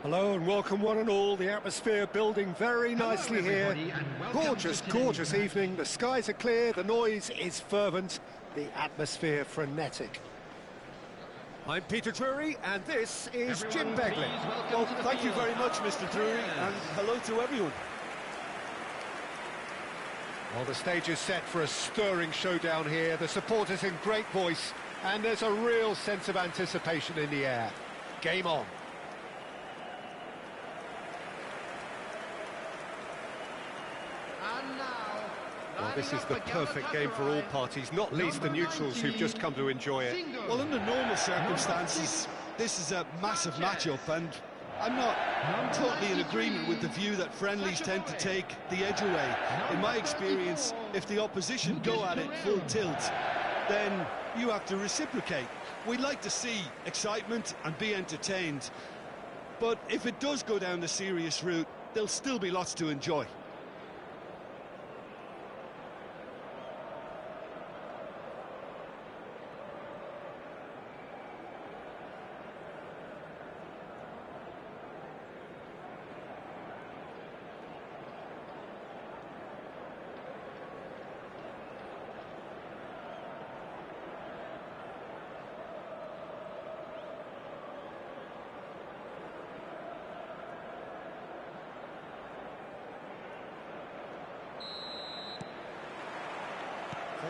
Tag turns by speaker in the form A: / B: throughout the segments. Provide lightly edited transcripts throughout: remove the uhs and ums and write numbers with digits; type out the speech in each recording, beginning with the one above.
A: Hello and welcome one and all. The atmosphere building very nicely here. Gorgeous, gorgeous evening. The skies are clear, the noise is fervent, the atmosphere frenetic. I'm Peter Drury and this is Jim Begley.
B: Well, thank you very much, Mr. Drury, and hello to everyone.
A: Well, the stage is set for a stirring showdown here. The supporters in great voice and there's a real sense of anticipation in the air. Game on. Well, this is the perfect game for all parties, not least the neutrals who've just come to enjoy it.
B: Well, under normal circumstances, this is a massive matchup, and I'm not totally in agreement with the view that friendlies tend to take the edge away. In my experience, if the opposition go at it full tilt, then you have to reciprocate. We'd like to see excitement and be entertained, but if it does go down the serious route, there'll still be lots to enjoy.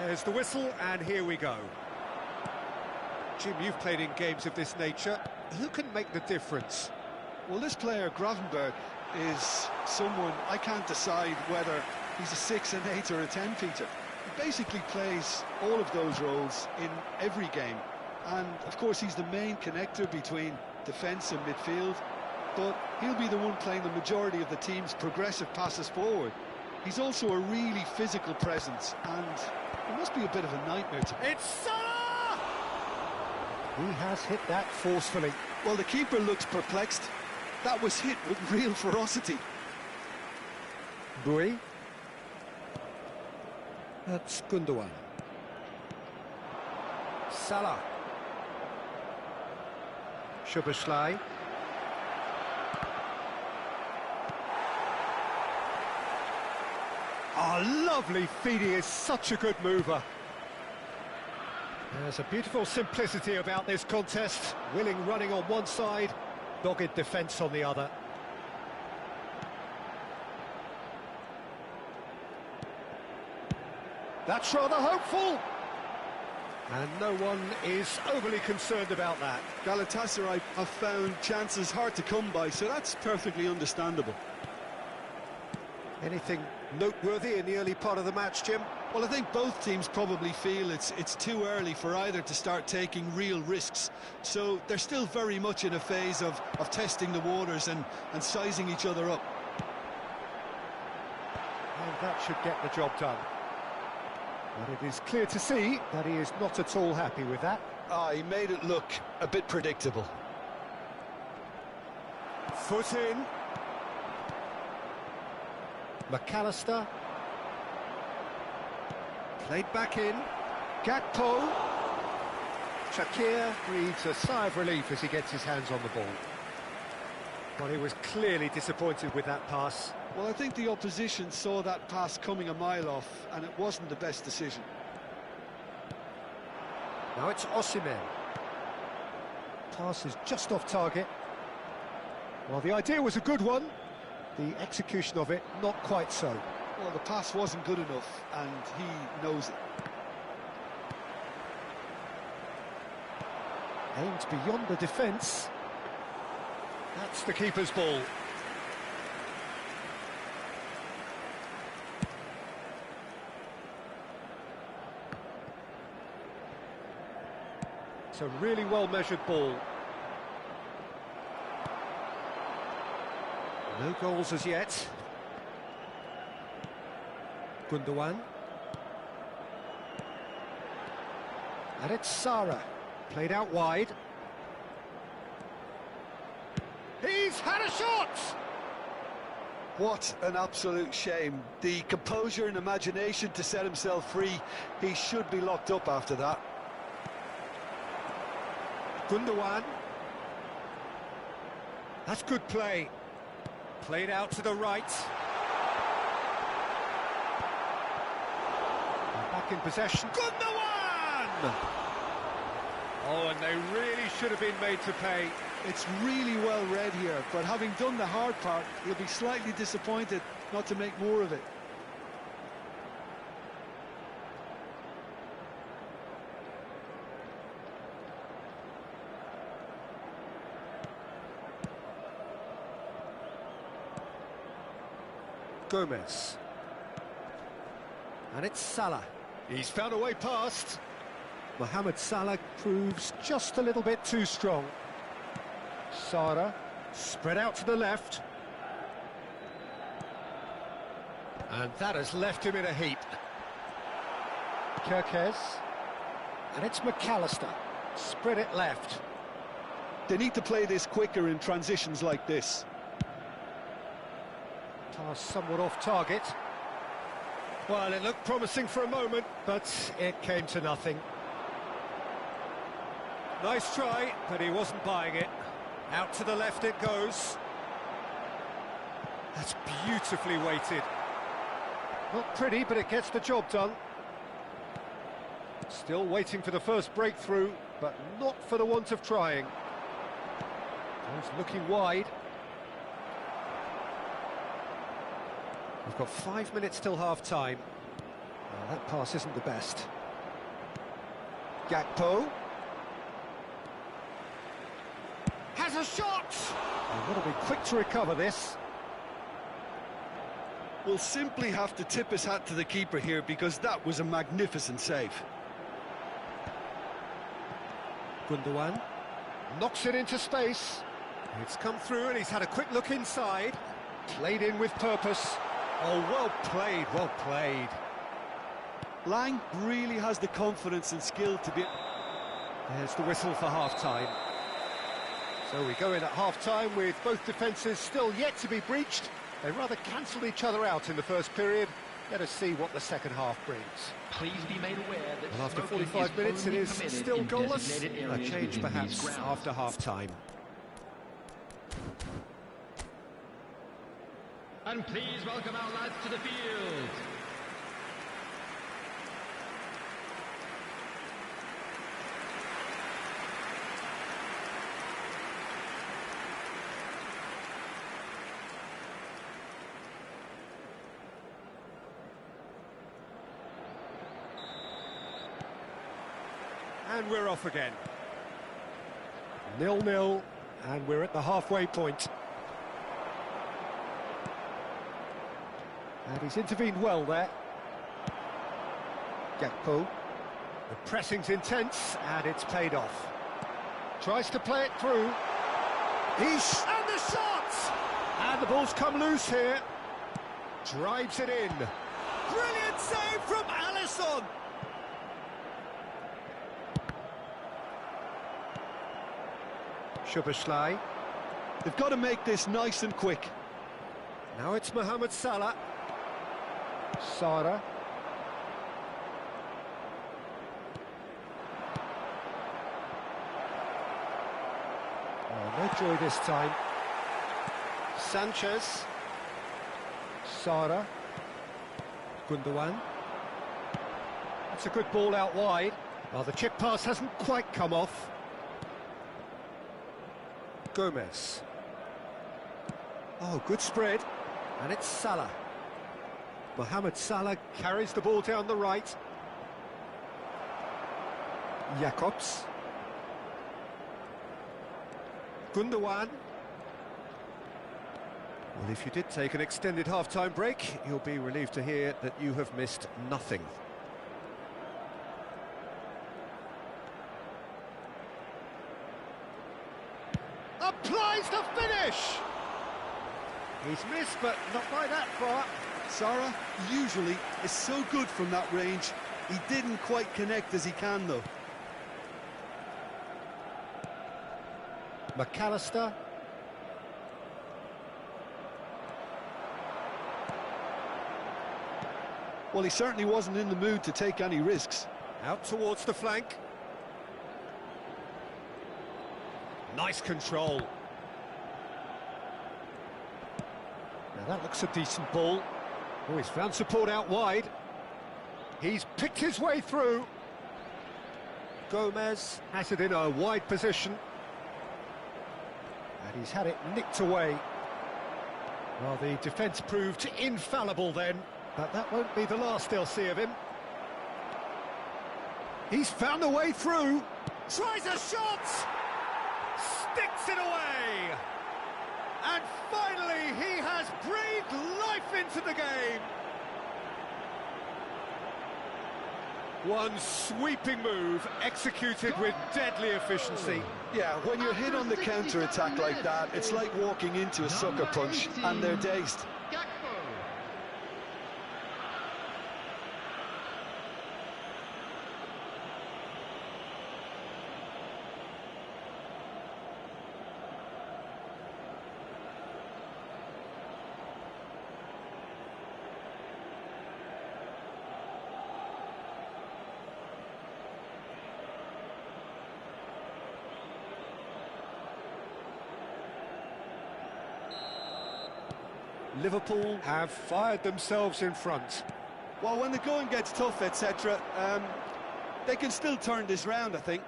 A: There's the whistle, and here we go. Jim, you've played in games of this nature. Who can make the difference?
B: Well, this player, Gravenberg, is someone I can't decide whether he's a 6, an 8 or a 10, Peter. He basically plays all of those roles in every game. And, of course, he's the main connector between defence and midfield. But he'll be the one playing the majority of the team's progressive passes forward. He's also a really physical presence, and it must be a bit of a nightmare to
A: It's Salah! He has hit that forcefully.
B: Well, the keeper looks perplexed. That was hit with real ferocity.
A: Bui. That's Gundogan. Salah. Szoboszlai. Oh, lovely feed. He is such a good mover. There's a beautiful simplicity about this contest. Willing running on one side, dogged defence on the other. That's rather hopeful. And no one is overly concerned about that.
B: Galatasaray have found chances hard to come by, so that's perfectly understandable.
A: Anything noteworthy in the early part of the match, Jim?
B: Well, I think both teams probably feel it's too early for either to start taking real risks. So they're still very much in a phase of testing the waters and sizing each other up.
A: And that should get the job done. But it is clear to see that he is not at all happy with that.
B: He made it look a bit predictable.
A: Foot in. McAllister. Played back in. Gakpo. Shakir breathes a sigh of relief as he gets his hands on the ball. Well, he was clearly disappointed with that pass.
B: Well, I think the opposition saw that pass coming a mile off, and it wasn't the best decision.
A: Now it's Osimhen. Pass is just off target. Well, the idea was a good one. The execution of it, not quite so.
B: Well, the pass wasn't good enough, and he knows it.
A: Aimed beyond the defence. That's the keeper's ball. It's a really well-measured ball. No goals as yet. Gundogan. And it's Sara. Played out wide. He's had a shot!
B: What an absolute shame. The composure and imagination to set himself free. He should be locked up after that.
A: Gundogan. That's good play. Played out to the right. And back in possession. Gundogan! Oh, and they really should have been made to pay.
B: It's really well read here, but having done the hard part, he'll be slightly disappointed not to make more of it.
A: Gomez. And it's Salah. He's found a way past. Mohamed Salah proves just a little bit too strong. Sara, spread out to the left. And that has left him in a heap. Kirkes. And it's McAllister. Spread it left.
B: They need to play this quicker in transitions like this.
A: Pass somewhat off target. Well, it looked promising for a moment, but it came to nothing. Nice try, but he wasn't buying it. Out to the left it goes. That's beautifully weighted. Not pretty, but it gets the job done. Still waiting for the first breakthrough, but not for the want of trying. He's looking wide. We've got 5 minutes till half-time. Oh, that pass isn't the best. Gakpo. Has a shot! They've got to be quick to recover this.
B: We'll simply have to tip his hat to the keeper here, because that was a magnificent save.
A: Gundogan knocks it into space. It's come through and he's had a quick look inside. Played in with purpose. Oh, well played, well played.
B: Lang really has the confidence and skill to be...
A: There's the whistle for half-time. So we go in at half-time with both defences still yet to be breached. They rather cancelled each other out in the first period. Let us see what the second half brings.
C: Please be made aware that
A: well, after 45 minutes it is still goalless. A change perhaps after half-time.
C: And please welcome our lads to the field.
A: And we're off again. 0-0, and we're at the halfway point. And he's intervened well there. Gakpo. The pressing's intense, and it's paid off. Tries to play it through. And the shot! And the ball's come loose here. Drives it in. Brilliant save from Alisson! Szoboszlai.
B: They've got to make this nice and quick.
A: Now it's Mohamed Salah. Sara. Oh, no joy this time. Sanchez. Sara. Gundogan. That's a good ball out wide. Well, the chip pass hasn't quite come off. Gomez. Oh, good spread. And it's Salah. Mohamed Salah carries the ball down the right. Jacobs. Gundogan. Well, if you did take an extended half-time break, you'll be relieved to hear that you have missed nothing. Applies the finish! He's missed, but not by that far.
B: Sara usually is so good from that range. He didn't quite connect as he can, though.
A: McAllister.
B: Well, he certainly wasn't in the mood to take any risks.
A: Out towards the flank. Nice control. Now that looks a decent ball. Oh, he's found support out wide. He's picked his way through. Gomez has it in a wide position. And he's had it nicked away. Well, the defence proved infallible then, but that won't be the last they'll see of him. He's found a way through. Tries a shot! Sticks it away! And finally, he has breathed life into the game. One sweeping move, executed with deadly efficiency.
B: Yeah, when you're hit on the counter-attack like that, it's like walking into a sucker punch, and they're dazed.
A: Liverpool have fired themselves in front.
B: Well, when the going gets tough, etc., they can still turn this round, I think.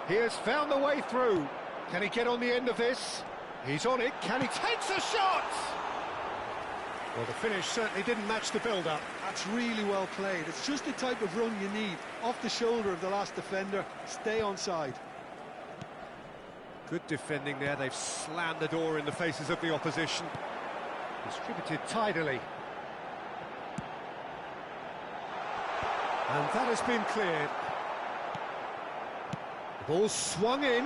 A: He has found the way through. Can he get on the end of this? He's on it. Can he take a shot? Well, the finish certainly didn't match the build-up.
B: That's really well played. It's just the type of run you need. Off the shoulder of the last defender, stay onside.
A: Good defending there. They've slammed the door in the faces of the opposition. Distributed tidily. And that has been cleared. The ball swung in.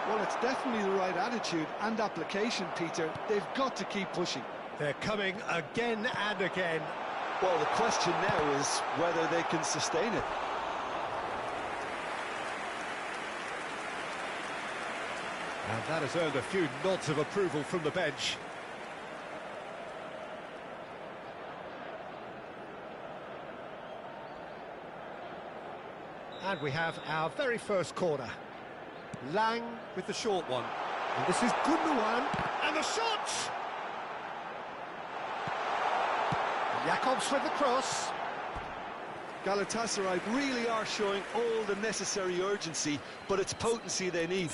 B: Well, it's definitely the right attitude and application, Peter. They've got to keep pushing.
A: They're coming again and again.
B: Well, the question now is whether they can sustain it.
A: And that has earned a few nods of approval from the bench. And we have our very first corner. Lang with the short one. And this is Gundogan. And the shot! Jakobs with the cross.
B: Galatasaray really are showing all the necessary urgency, but it's potency they need.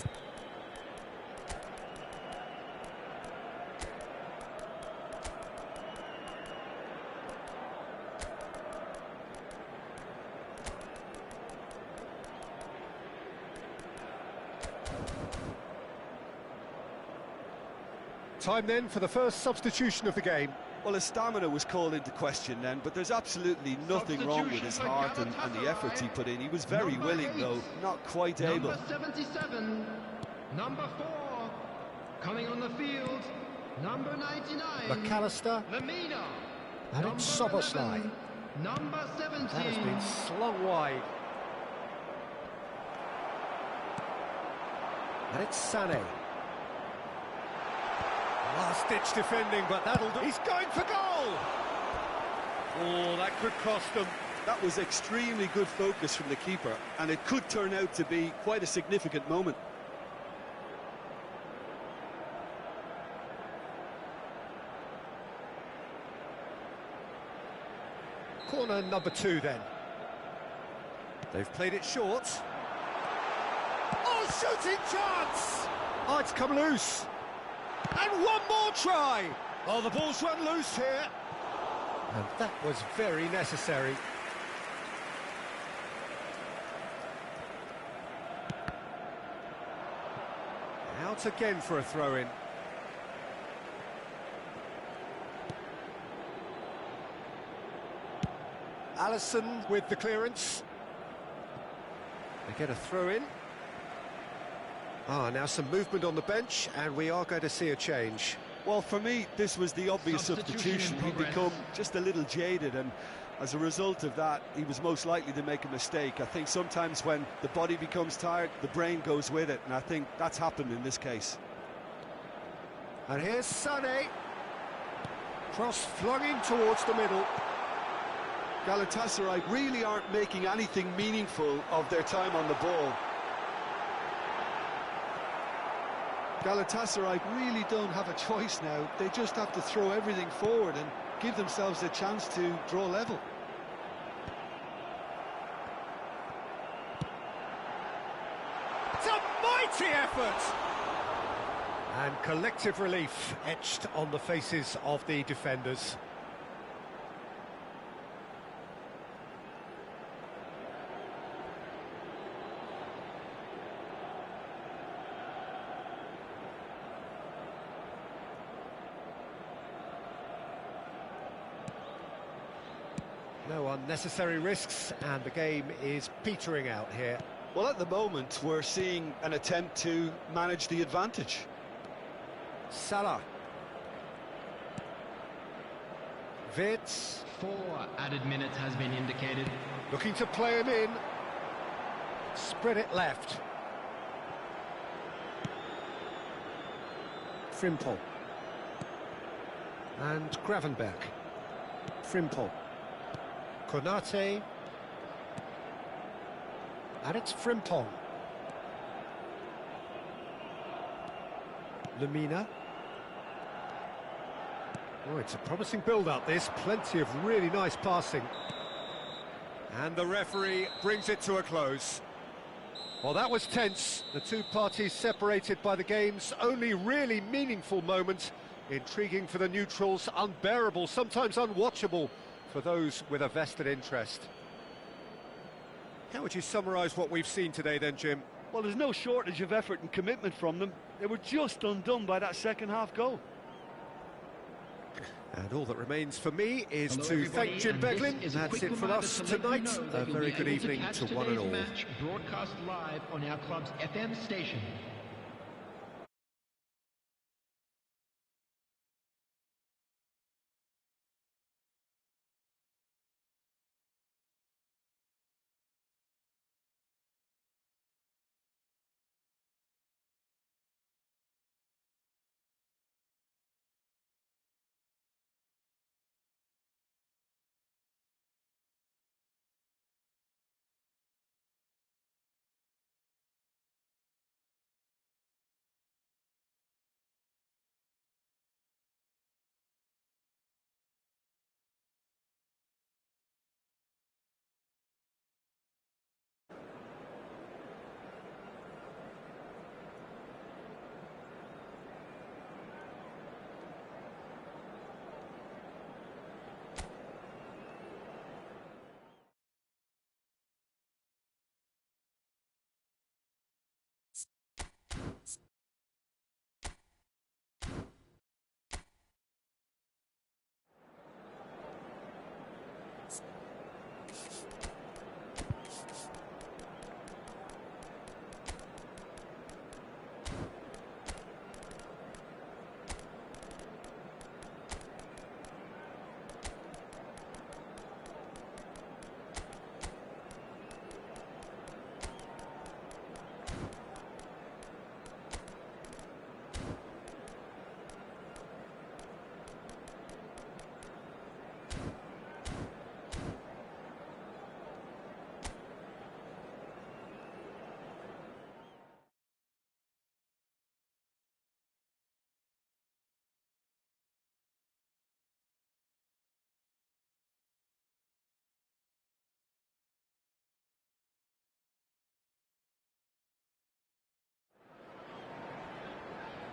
A: Time then for the first substitution of the game.
B: Well, his stamina was called into question then, but there's absolutely nothing wrong with his heart and the efforts he put in. He was very willing, though, not quite able.
C: Number 77, number 4, coming on the field, number 99.
A: McAllister.
C: Lemina.
A: And it's Soboslai.
C: Number 17.
A: That has been slung wide. And it's Sané. Last-ditch defending, but that'll do. He's going for goal! Oh, that could cost them.
B: That was extremely good focus from the keeper, and it could turn out to be quite a significant moment.
A: Corner number 2 then. They've played it short. Oh, shooting chance! Oh, it's come loose. And one more try! Oh, the ball's run loose here. And that was very necessary. Out again for a throw-in. Alisson with the clearance. They get a throw-in. Now some movement on the bench, and we are going to see a change.
B: Well, for me, this was the obvious substitution. He'd become just a little jaded, and as a result of that, he was most likely to make a mistake. I think sometimes when the body becomes tired, the brain goes with it, and I think that's happened in this case.
A: And here's Sané. Cross flung in towards the middle.
B: Galatasaray really aren't making anything meaningful of their time on the ball. Galatasaray really don't have a choice now. They just have to throw everything forward and give themselves a chance to draw level.
A: It's a mighty effort! And collective relief etched on the faces of the defenders. No unnecessary risks, and the game is petering out here.
B: Well, at the moment, we're seeing an attempt to manage the advantage.
A: Salah. Wirtz.
C: 4 added minutes has been indicated.
A: Looking to play him in. Spread it left. Frimpong. And Gravenberg. Frimpong. Konate. And it's Frimpong. Lemina. Oh, it's a promising build-up, this. Plenty of really nice passing. And the referee brings it to a close. Well, that was tense. The two parties separated by the game's only really meaningful moment. Intriguing for the neutrals, unbearable, sometimes unwatchable for those with a vested interest. How would you summarise what we've seen today then, Jim?
D: Well, there's no shortage of effort and commitment from them. They were just undone by that second-half goal.
A: And all that remains for me is to thank Jim Beglin. That's it from us tonight. A very good evening to one and all.
C: Match broadcast live on our club's FM station.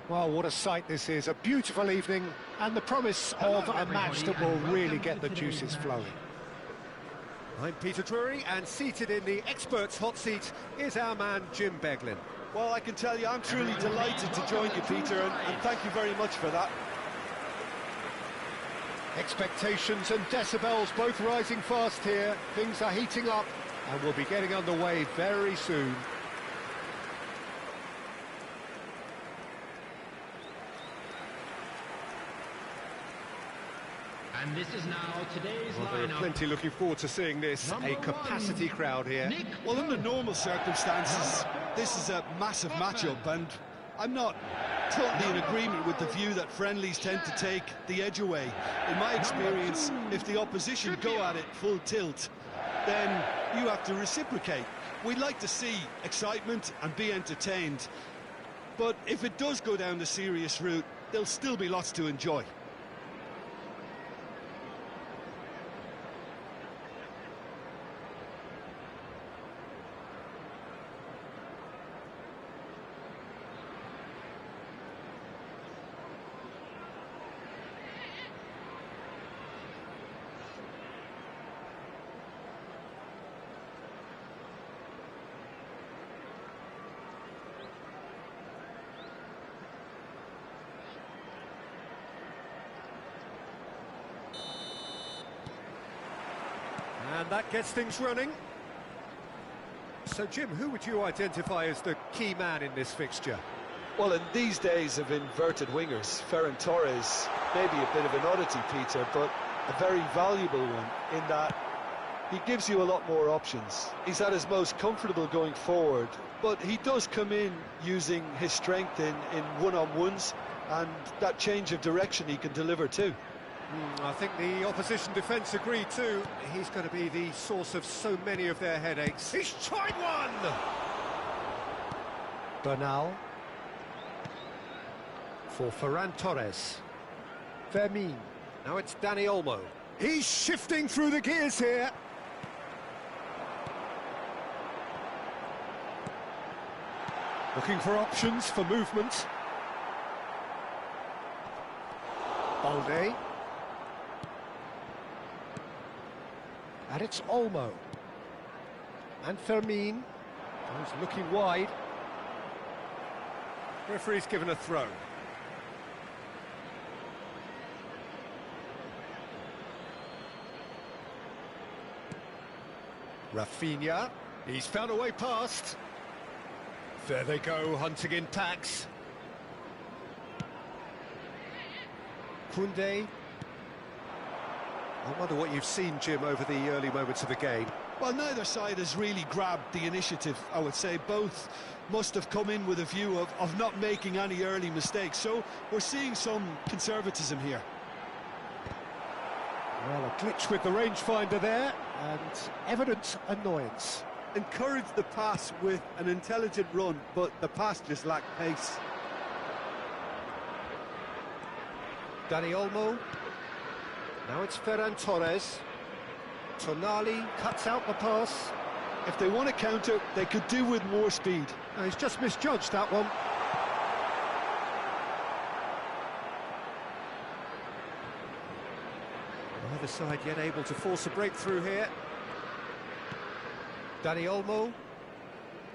A: Well, what a sight this is. A beautiful evening and the promise of a match that will really get the juices flowing. I'm Peter Drury, and seated in the experts' hot seat is our man Jim Beglin.
B: Well, I can tell you, I'm truly delighted to join you, Peter, and thank you very much for that.
A: Expectations and decibels both rising fast here. Things are heating up and we'll be getting underway very soon.
C: And this is now today's
A: There are
C: lineup.
A: plenty looking forward to seeing this.
C: Number
A: A capacity
C: one,
A: crowd here.
C: Nick.
B: Well, under normal circumstances, this is a massive matchup, and I'm not totally in agreement with the view that friendlies tend to take the edge away. In my experience, if the opposition go at it full tilt, then you have to reciprocate. We'd like to see excitement and be entertained, but if it does go down the serious route, there'll still be lots to enjoy.
A: And that gets things running. So, Jim, who would you identify as the key man in this fixture?
E: Well, in these days of inverted wingers, Ferran Torres may be a bit of an oddity, Peter, but a very valuable one in that he gives you a lot more options. He's at his most comfortable going forward, but he does come in using his strength in one-on-ones, and that change of direction he can deliver too.
A: I think the opposition defence agree too. He's going to be the source of so many of their headaches. He's tried one! Bernal. For Ferran Torres. Fermin. Now it's Dani Olmo. He's shifting through the gears here. Looking for options for movement. Balde. And it's Olmo. And Fermin, who's looking wide. Referee's given a throw. Rafinha, he's found a way past. There they go, hunting in packs. Koundé. I wonder what you've seen, Jim, over the early moments of the game.
B: Well, neither side has really grabbed the initiative, I would say. Both must have come in with a view of not making any early mistakes, so we're seeing some conservatism here.
A: Well, a glitch with the rangefinder there, and evident annoyance.
D: Encouraged the pass with an intelligent run, but the pass just lacked pace.
A: Dani Olmo. Now it's Ferran Torres. Tonali cuts out the pass.
B: If they want to counter, they could do with more speed.
A: Oh, he's just misjudged that one. Neither side yet able to force a breakthrough here. Dani Olmo.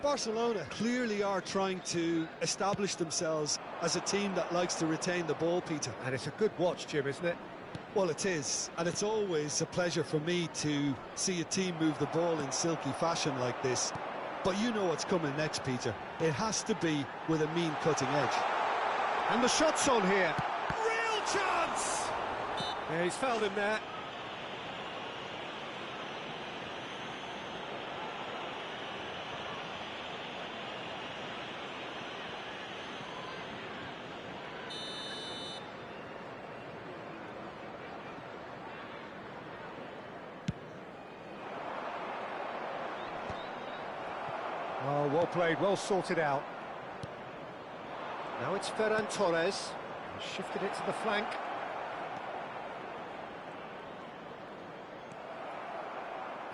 B: Barcelona clearly are trying to establish themselves as a team that likes to retain the ball, Peter.
A: And it's a good watch, Jim, isn't it?
B: Well, it is, and it's always a pleasure for me to see a team move the ball in silky fashion like this. But you know what's coming next, Peter. It has to be with a mean cutting edge.
A: And the shot's on here. Real chance! Yeah, he's fouled him there. Oh, well played, well sorted out. Now it's Ferran Torres. He's shifted it to the flank.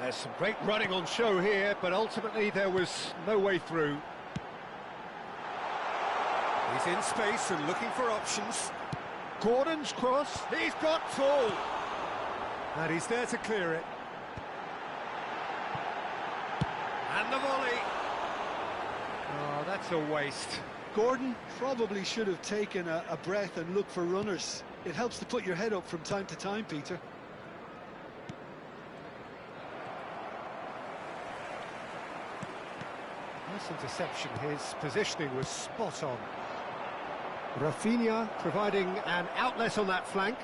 A: There's some great running on show here, but ultimately there was no way through. He's in space and looking for options. Gordon's cross. He's got full. And he's there to clear it. And the volley. Oh, that's a waste.
B: Gordon probably should have taken a breath and looked for runners. It helps to put your head up from time to time, Peter.
A: Nice interception. His positioning was spot on. Rafinha providing an outlet on that flank.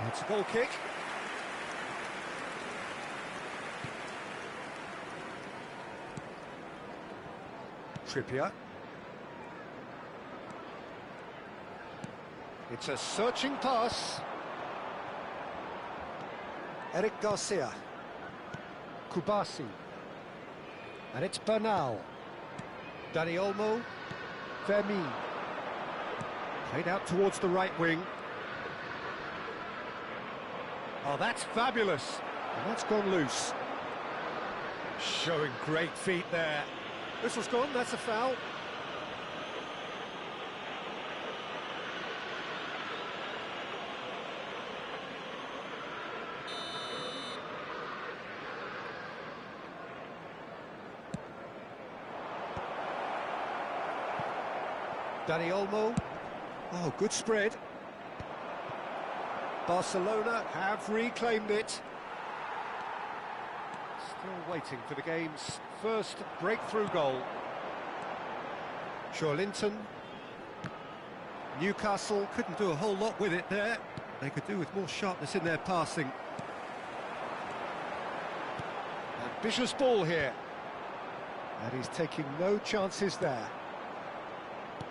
A: It's a goal kick. Trippier. It's a searching pass. Eric Garcia. Kubasi. And it's Bernal. Dani Olmo. Fermin. Played out towards the right wing. Oh, that's fabulous. And that's gone loose. Showing great feet there. This was gone, that's a foul. Dani Olmo. Oh, good spread. Barcelona have reclaimed it. Still waiting for the game's first breakthrough goal. Linton. Newcastle couldn't do a whole lot with it there. They could do with more sharpness in their passing. Ambitious ball here. And he's taking no chances there.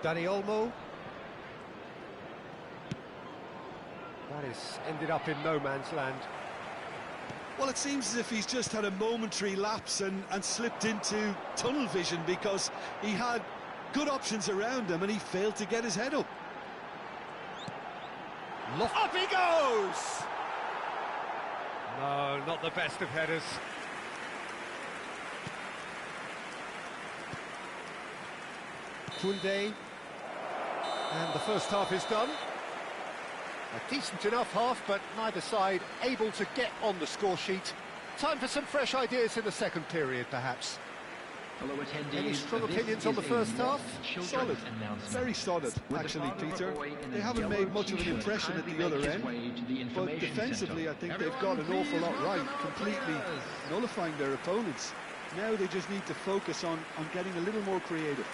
A: Dani Olmo. That is ended up in no man's land.
B: Well, it seems as if he's just had a momentary lapse and slipped into tunnel vision, because he had good options around him and he failed to get his head up.
A: Up he goes! No, not the best of headers. Koundé. And the first half is done. A decent enough half, but neither side able to get on the score sheet. Time for some fresh ideas in the second period, perhaps. Any strong opinions on the first half?
B: Solid. Very solid, actually, Peter. They haven't made much of an impression at the other end, but defensively I think they've got an awful lot right, completely nullifying their opponents. Now they just need to focus on getting a little more creative.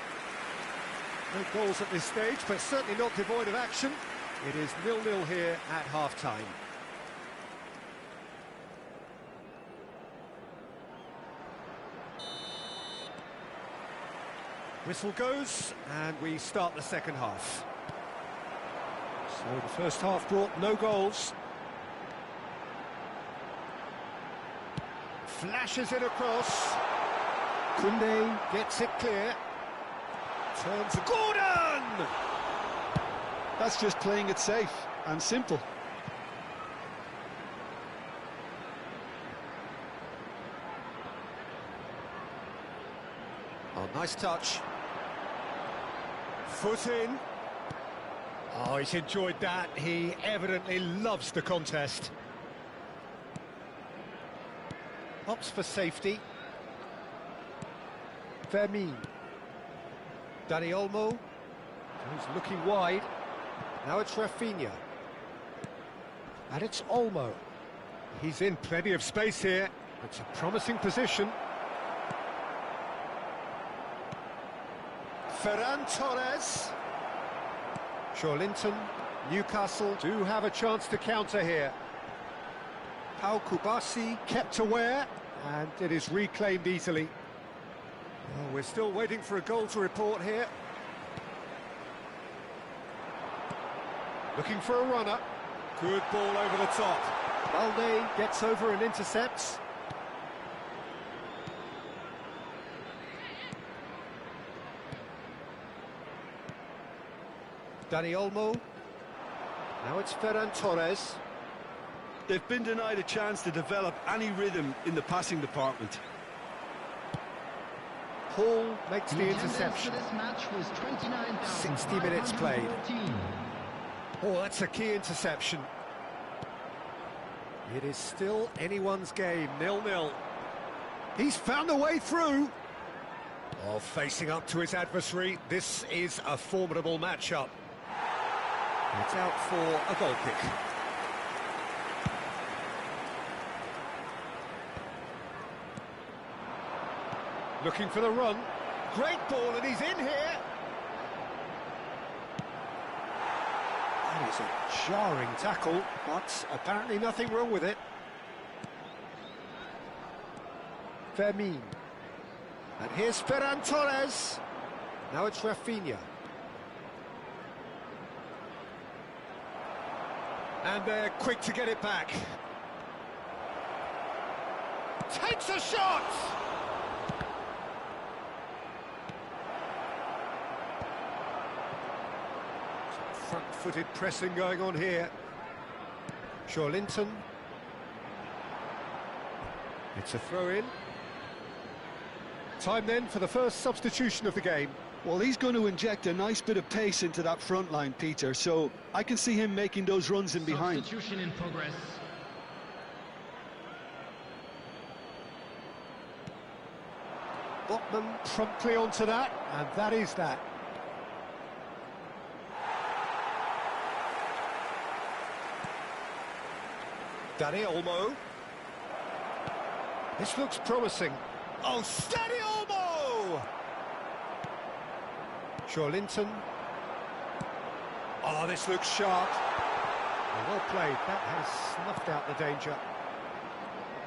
A: No goals at this stage, but certainly not devoid of action. It is 0-0 here at half-time. Whistle goes, and we start the second half. So the first half brought no goals. Flashes it across. Koundé gets it clear. Turns Gordon!
B: That's just playing it safe and simple.
A: Oh, nice touch. Foot in. Oh, he's enjoyed that. He evidently loves the contest. Opts for safety. Fermin. Dani Olmo. He's looking wide. Now it's Rafinha. And it's Olmo. He's in plenty of space here. It's a promising position. Ferran Torres. Linton. Newcastle do have a chance to counter here. Pau Kubasi kept aware, and it is reclaimed easily. Oh, we're still waiting for a goal to report here. Looking for a runner. Good ball over the top. Balde gets over and intercepts. Dani Olmo. Now it's Ferran Torres.
D: They've been denied a chance to develop any rhythm in the passing department.
A: Hall makes the interception. 60 minutes played. Oh, that's a key interception. It is still anyone's game, 0-0. He's found a way through. Oh, facing up to his adversary, this is a formidable matchup. It's out for a goal kick. Looking for the run. Great ball, and he's in here. That is a jarring tackle, but apparently nothing wrong with it. Fermin. And here's Ferran Torres. Now it's Rafinha. And they're quick to get it back. Takes a shot! Front-footed pressing going on here. Linton. It's a throw-in. Time then for the first substitution of the game.
B: Well, he's going to inject a nice bit of pace into that front line, Peter, so I can see him making those runs in behind.
C: Substitution in progress.
A: Botman promptly onto that, and that is that. Dani Olmo. This looks promising. Oh, steady Olmo! Linton. Oh, this looks sharp. Well played. That has snuffed out the danger.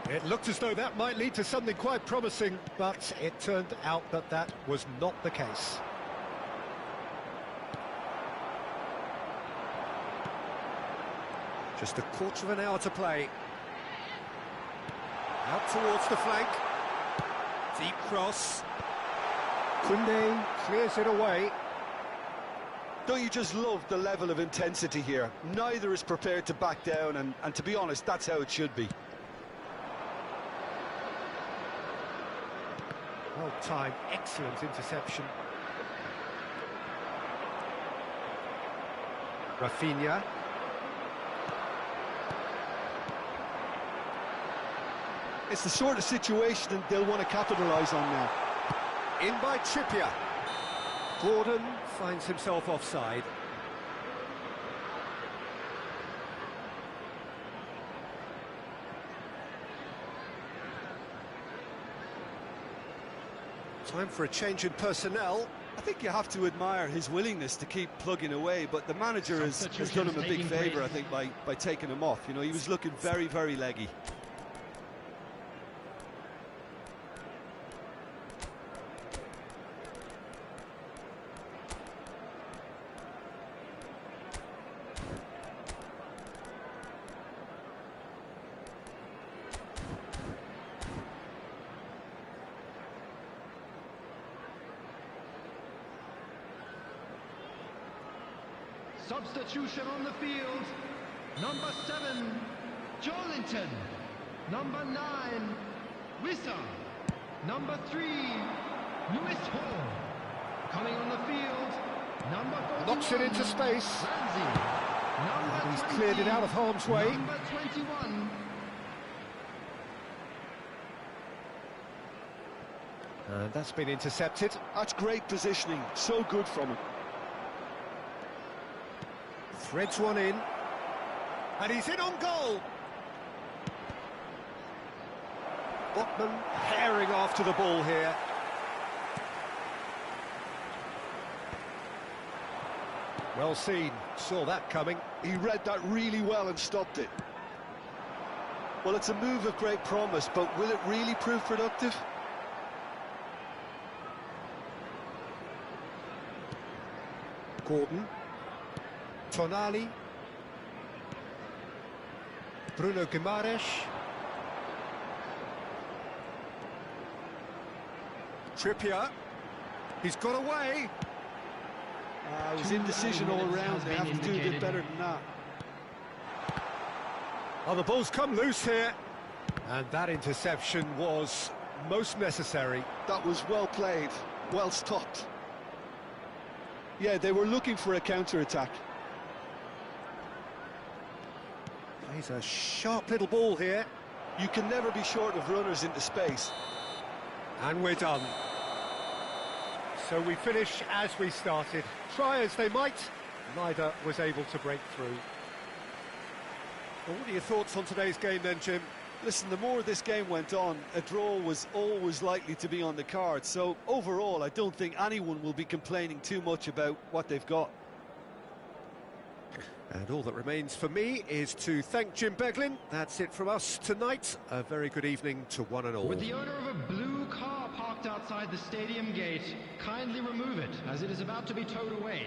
A: It looked as though that might lead to something quite promising, but it turned out that that was not the case. Just a quarter of an hour to play. Out towards the flank. Deep cross. Koundé clears it away.
E: Don't you just love the level of intensity here? Neither is prepared to back down, and to be honest, that's how it should be.
A: Well timed, excellent interception. Rafinha.
B: It's the sort of situation that they'll want to capitalise on now.
A: In by Trippier. Gordon finds himself offside. Time for a change in personnel.
E: I think you have to admire his willingness to keep plugging away, but the manager has done him a big favour, I think, by taking him off. You know, he was looking very, very leggy.
C: Substitution on the field. Number 7, Joelinton. Number 9, Wissa. Number 3, Lewis Hall. Coming on the field, number 41,
A: knocks it into space.
C: Ramsey. Number
A: He's
C: 20,
A: cleared it out of harm's way.
C: Number 21.
A: And that's been intercepted.
B: That's great positioning, so good from him.
A: Threads one in. And he's in on goal. Botman herring after the ball here. Well seen, saw that coming.
B: He read that really well and stopped it.
E: Well, it's a move of great promise, but will it really prove productive?
A: Gordon. Tonali. Bruno Guimaraes. Trippier. He's got away.
B: It was indecision all around. They have to do a bit better than that.
A: Oh, the ball's come loose here. And that interception was most necessary.
B: That was well played, well stopped. Yeah, they were looking for a counter-attack.
A: Plays a sharp little ball here.
E: You can never be short of runners into space.
A: And we're done. So we finish as we started. Try as they might, neither was able to break through. Well, what are your thoughts on today's game then, Jim?
E: Listen, the more this game went on, a draw was always likely to be on the card. So overall, I don't think anyone will be complaining too much about what they've got.
A: And all that remains for me is to thank Jim Beglin. That's it from us tonight. A very good evening to one and all.
C: With the owner of a blue car parked outside the stadium gate, kindly remove it as it is about to be towed away.